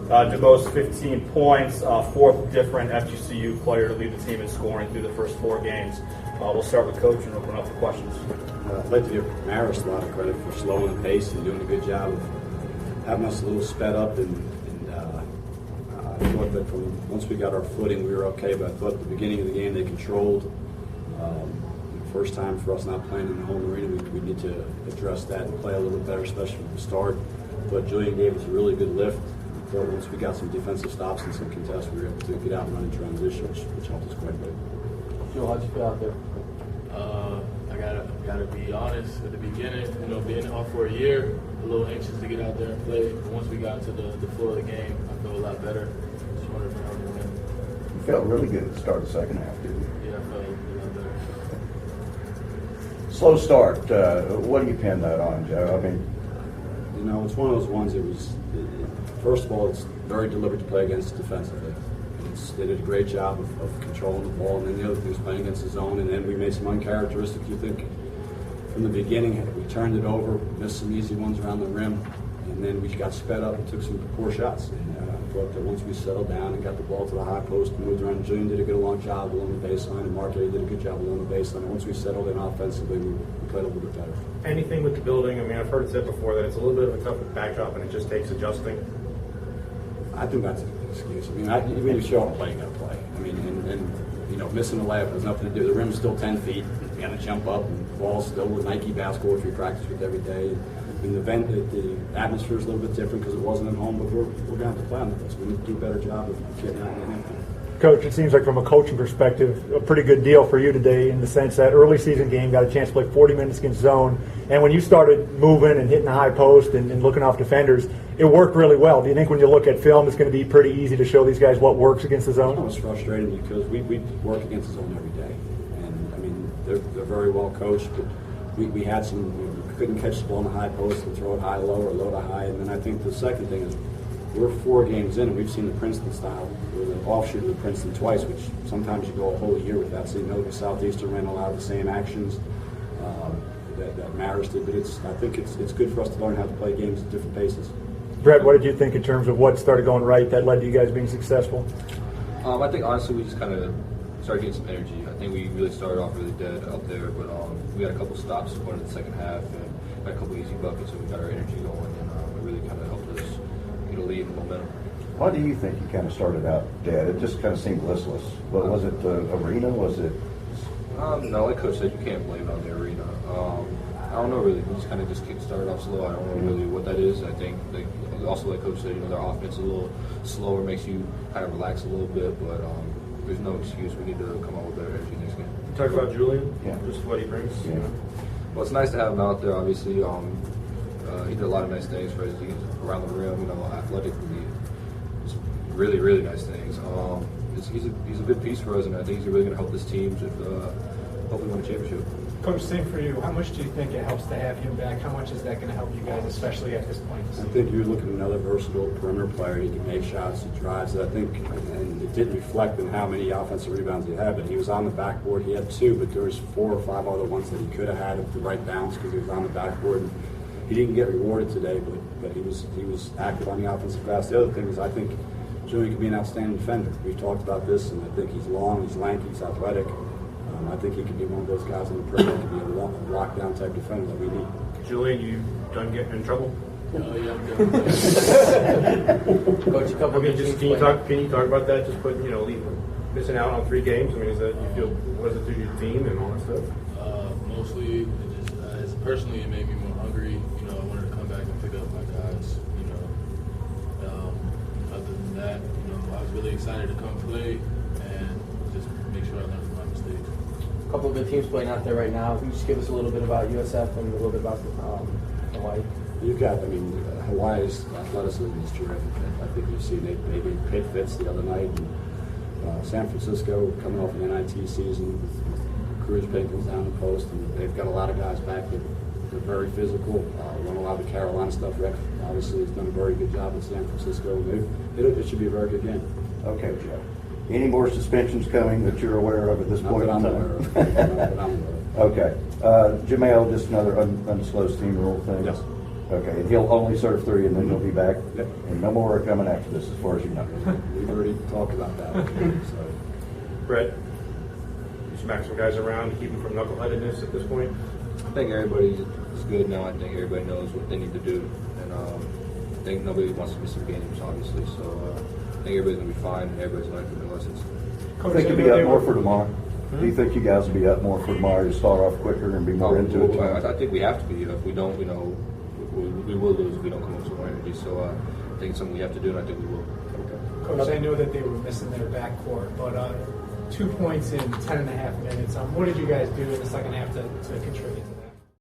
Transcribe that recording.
DeBose 15 points, fourth different FGCU player to lead the team in scoring through the first 4 games. We'll start with Coach and open up for questions. I'd like to give Marist a lot of credit for slowing the pace and doing a good job of having us a little sped up. And I thought that once we got our footing, we were okay. But I thought at the beginning of the game they controlled. First time for us not playing in the home arena, we need to address that and play a little bit better, especially from the start. But Julian gave us a really good lift. But once we got some defensive stops and some contests, we were able to get out and run in transition, which helped us quite a bit. Joe, how'd you feel out there? I gotta be honest. At the beginning, being off for a year, a little anxious to get out there and play. But once we got to the floor of the game, I felt a lot better. Just wanted to win. You felt really good at the start of the second half, didn't you? Yeah, I felt a lot better. Slow start. What do you pin that on, Joe? I mean, it's one of those ones. First of all, it's very deliberate to play against defensively. They did a great job of controlling the ball, and then the other thing was playing against the zone, and then we made some uncharacteristic. You think from the beginning, we turned it over, missed some easy ones around the rim, and then we got sped up and took some poor shots. And I thought that once we settled down and got the ball to the high post and moved around, Julian did a good long job along the baseline, and Mark did a good job along the baseline. And once we settled in offensively, we played a little bit better. Anything with the building? I mean, I've heard it said before that it's a little bit of a tough backdrop and it just takes adjusting. I think that's an excuse. I mean, even if you show up playing, you got to play. I mean, and missing the layup has nothing to do. The rim's still 10 feet. You got to jump up, and the ball's still with Nike basketball, which we practice with every day. I mean, the atmosphere is a little bit different because it wasn't at home, but we're going to have to play on this. We need to do a better job of getting out and in. Coach, it seems like from a coaching perspective, a pretty good deal for you today in the sense that early season game got a chance to play 40 minutes against zone, and when you started moving and hitting the high post and looking off defenders, it worked really well. Do you think when you look at film, it's going to be pretty easy to show these guys what works against the zone? It was frustrating because we work against the zone every day, and I mean they're very well coached, but we had some we couldn't catch the ball in the high post and throw it high low or low to high, and then I think the second thing is we're 4 games in and we've seen the Princeton style. We're the offshoot of the Princeton twice, which sometimes you go a whole year without seeing. The Southeastern ran a lot of the same actions that Marist did, but I think it's good for us to learn how to play games at different paces. Brett, what did you think in terms of what started going right that led to you guys being successful? I think honestly we just kind of started getting some energy. I think we really started off really dead up there, but we had a couple stops going into the second half and got a couple easy buckets, and we got our energy going, and it really kind of helped us get a lead and momentum. why do you think you kind of started out dead? It just kind of seemed listless. But was it the arena? Was it? No, like Coach said, you can't blame it on the arena. I don't know really. We just kind of started off slow. I don't know really what that is. I think also like Coach said, their offense is a little slower, makes you kind of relax a little bit. But there's no excuse. We need to come out with better energy next game. You talk about Julian, yeah. Just what he brings. Yeah. Well, it's nice to have him out there. Obviously, he did a lot of nice things for us. He's around the rim, athletically, just really, really nice things. He's a good piece for us, and I think he's really going to help this team to hopefully win a championship. Coach, same for you. How much do you think it helps to have him back? How much is that going to help you guys, especially at this point? I think you're looking at another versatile perimeter player. He can make shots, he drives. I think, and it didn't reflect in how many offensive rebounds he had, but he was on the backboard. He had 2, but there was 4 or 5 other ones that he could have had at the right bounce because he was on the backboard. And he didn't get rewarded today, but he was active on the offensive glass. The other thing is I think Julian could be an outstanding defender. We've talked about this, and I think he's long, he's lanky, he's athletic. I think he could be one of those guys on the perimeter. He could be a lockdown type defender that we need. Julian, you done getting in trouble? Yeah, I'm good. Coach, a couple can you talk about that? Just missing out on 3 games. I mean, is that you feel what does it do to your team and all that stuff? Mostly, personally, it made me more hungry. I wanted to come back and pick up my guys. Other than that, I was really excited to come play and just make sure I learned from my mistakes. A couple of good teams playing out there right now. Can you just give us a little bit about USF and a little bit about Hawaii? You've got, Hawaii's athleticism is terrific. I think you've seen maybe Pitt Fitz the other night. And, San Francisco coming off an NIT season with Cruz Bengals down the post, and they've got a lot of guys back that they're very physical. Run a lot of the Carolina stuff. Rick obviously has done a very good job at San Francisco. It should be a very good game. Okay, Joe. Any more suspensions coming that you're aware of at this point? Not that I'm aware of. Okay. Jamel, just another undisclosed team rule thing. Yes. Okay, and he'll only serve 3, and then he'll be back, Yep. and no more are coming after this, as far as you know. We've already talked about that. So. Brett, you smack some guys around to keep them from knuckleheadedness at this point? I think everybody is good now. I think everybody knows what they need to do, and I think nobody wants to miss some games, obviously. So I think everybody's gonna be fine, and everybody's learning from their lessons. I think you'll be up more for tomorrow. Do you think you guys will be up more for tomorrow to start off quicker and be more into it tomorrow? I think we have to be. If we don't, we will lose if we don't come up with more energy. So I think it's something we have to do, and I think we will. Coach, I know that they were missing their backcourt, but 2 points in 10.5 minutes. What did you guys do in the second half to contribute to that?